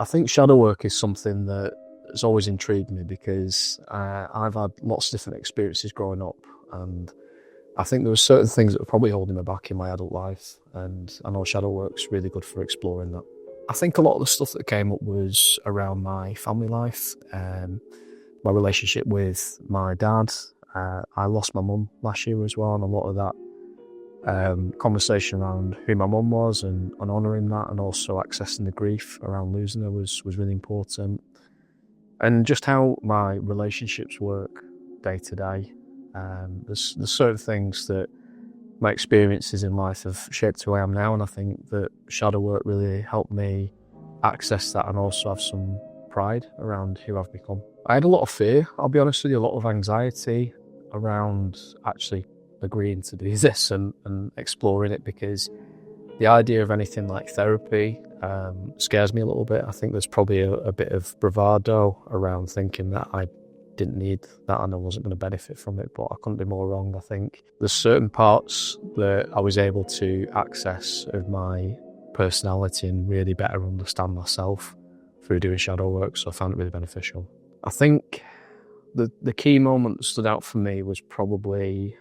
I think shadow work is something that has always intrigued me because I've had lots of different experiences growing up, and I think there were certain things that were probably holding me back in my adult life, and I know shadow work's really good for exploring that. I think a lot of the stuff that came up was around my family life, my relationship with my dad. I lost my mum last year as well, and a lot of that conversation around who my mum was and honouring that, and also accessing the grief around losing her was really important. And just how my relationships work day to day. There's certain things that my experiences in life have shaped who I am now, and I think that shadow work really helped me access that and also have some pride around who I've become. I had a lot of fear, I'll be honest with you, a lot of anxiety around actually agreeing to do this and exploring it, because the idea of anything like therapy scares me a little bit. I think there's probably a bit of bravado around thinking that I didn't need that and I wasn't going to benefit from it, but I couldn't be more wrong. I think there's certain parts that I was able to access of my personality and really better understand myself through doing shadow work, so I found it really beneficial. I think the key moment that stood out for me was probably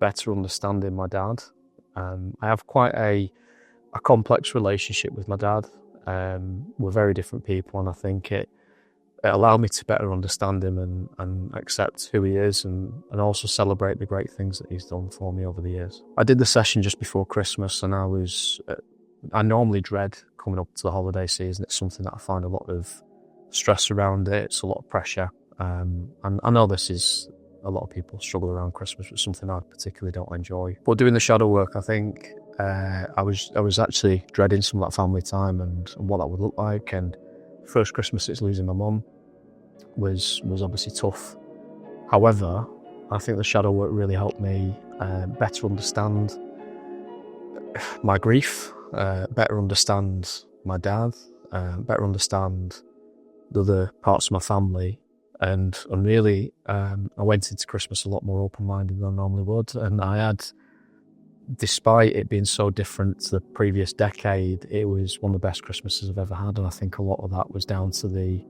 better understanding my dad. I have quite a complex relationship with my dad. We're very different people, and I think it allowed me to better understand him and accept who he is, and also celebrate the great things that he's done for me over the years. I did the session just before Christmas, and I normally dread coming up to the holiday season. It's something that I find a lot of stress around it. It's a lot of pressure. And I know this is, a lot of people struggle around Christmas, which is something I particularly don't enjoy. But doing the shadow work, I think I was actually dreading some of that family time and what that would look like. And first Christmas since losing my mum was obviously tough. However, I think the shadow work really helped me better understand my grief, better understand my dad, better understand the other parts of my family. And really, I went into Christmas a lot more open-minded than I normally would. And I had, despite it being so different to the previous decade, it was one of the best Christmases I've ever had. And I think a lot of that was down to the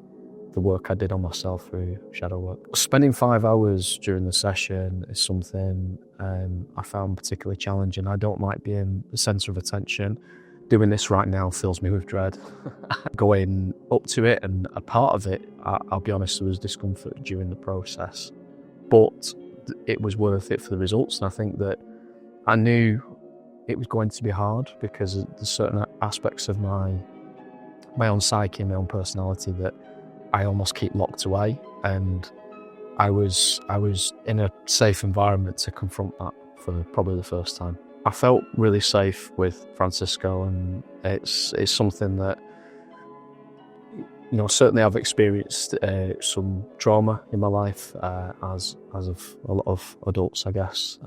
work I did on myself through shadow work. Spending 5 hours during the session is something I found particularly challenging. I don't like being the centre of attention. Doing this right now fills me with dread. Going up to it, and a part of it, I'll be honest, there was discomfort during the process, but it was worth it for the results. And I think that I knew it was going to be hard because there's certain aspects of my own psyche and my own personality that I almost keep locked away, and I was in a safe environment to confront that for probably the first time. I felt really safe with Francisco, and it's something that, you know, certainly I've experienced some trauma in my life, as of a lot of adults, I guess.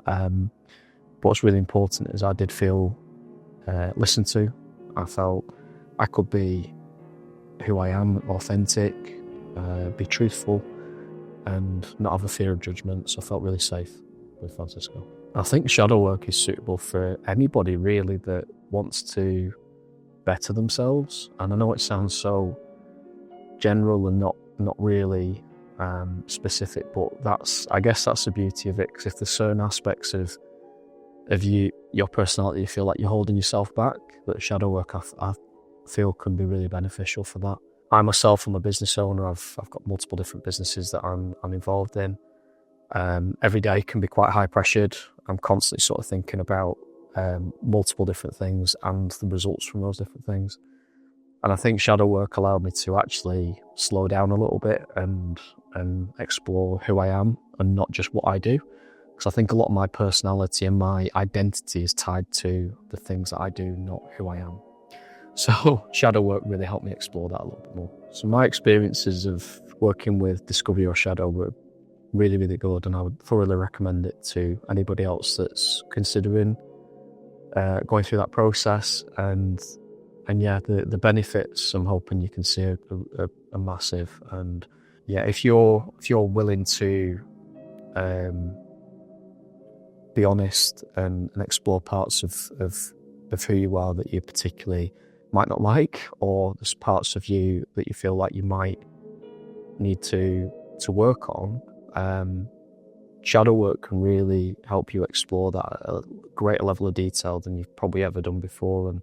What's really important is I did feel listened to. I felt I could be who I am, authentic, be truthful, and not have a fear of judgment. So I felt really safe with Francisco. I think shadow work is suitable for anybody really that wants to better themselves. And I know it sounds so general and not really specific, but I guess that's the beauty of it. Because if there's certain aspects of your personality you feel like you're holding yourself back, that shadow work I feel can be really beneficial for that. I myself am a business owner. I've got multiple different businesses that I'm involved in. Every day can be quite high pressured. I'm constantly sort of thinking about multiple different things and the results from those different things. And I think shadow work allowed me to actually slow down a little bit and explore who I am and not just what I do. Because I think a lot of my personality and my identity is tied to the things that I do, not who I am. So shadow work really helped me explore that a little bit more. So my experiences of working with Discovery or Shadow were really, really good, and I would thoroughly recommend it to anybody else that's considering going through that process. And yeah, the benefits I'm hoping you can see are massive. And yeah, if you're willing to be honest and explore parts of who you are that you particularly might not like, or there's parts of you that you feel like you might need to work on. Shadow work can really help you explore that at a greater level of detail than you've probably ever done before. And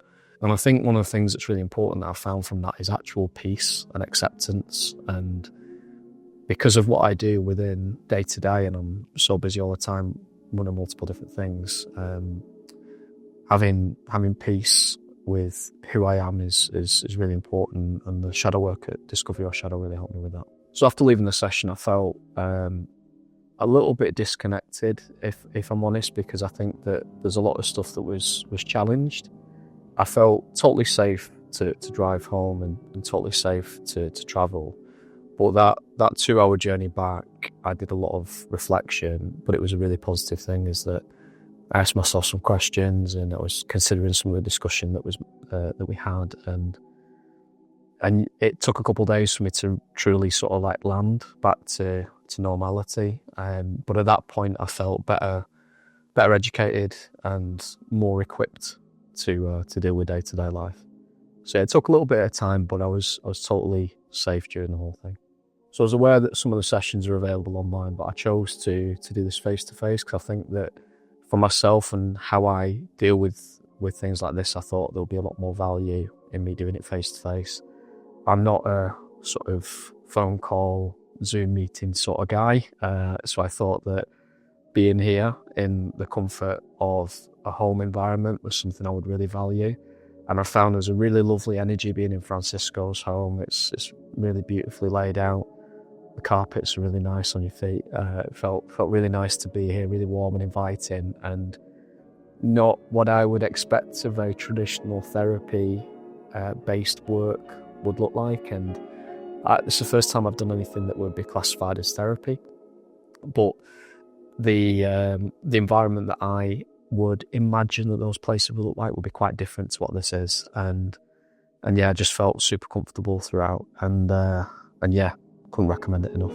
I think one of the things that's really important that I've found from that is actual peace and acceptance. And because of what I do within day to day, and I'm so busy all the time running multiple different things, having peace with who I am is really important. And the shadow work at Discover Your Shadow really helped me with that. So after leaving the session, I felt a little bit disconnected, if I'm honest, because I think that there's a lot of stuff that was challenged. I felt totally safe to drive home and totally safe to travel. But that 2-hour journey back, I did a lot of reflection, but it was a really positive thing, is that I asked myself some questions, and I was considering some of the discussion that we had, and it took a couple of days for me to truly sort of like land back to normality. But at that point, I felt better educated and more equipped to deal with day-to-day life. So yeah, it took a little bit of time, but I was totally safe during the whole thing. So I was aware that some of the sessions are available online, but I chose to do this face-to-face because I think that for myself and how I deal with things like this, I thought there'll be a lot more value in me doing it face-to-face. I'm not a sort of phone call, Zoom meeting sort of guy, so I thought that being here in the comfort of a home environment was something I would really value. And I found there's a really lovely energy being in Francisco's home. It's really beautifully laid out. The carpets are really nice on your feet. It felt really nice to be here, really warm and inviting, and not what I would expect a very traditional therapy based work would look like. And it's the first time I've done anything that would be classified as therapy, but the environment that I would imagine that those places would look like would be quite different to what this is. And yeah, I just felt super comfortable throughout, and yeah, couldn't recommend it enough.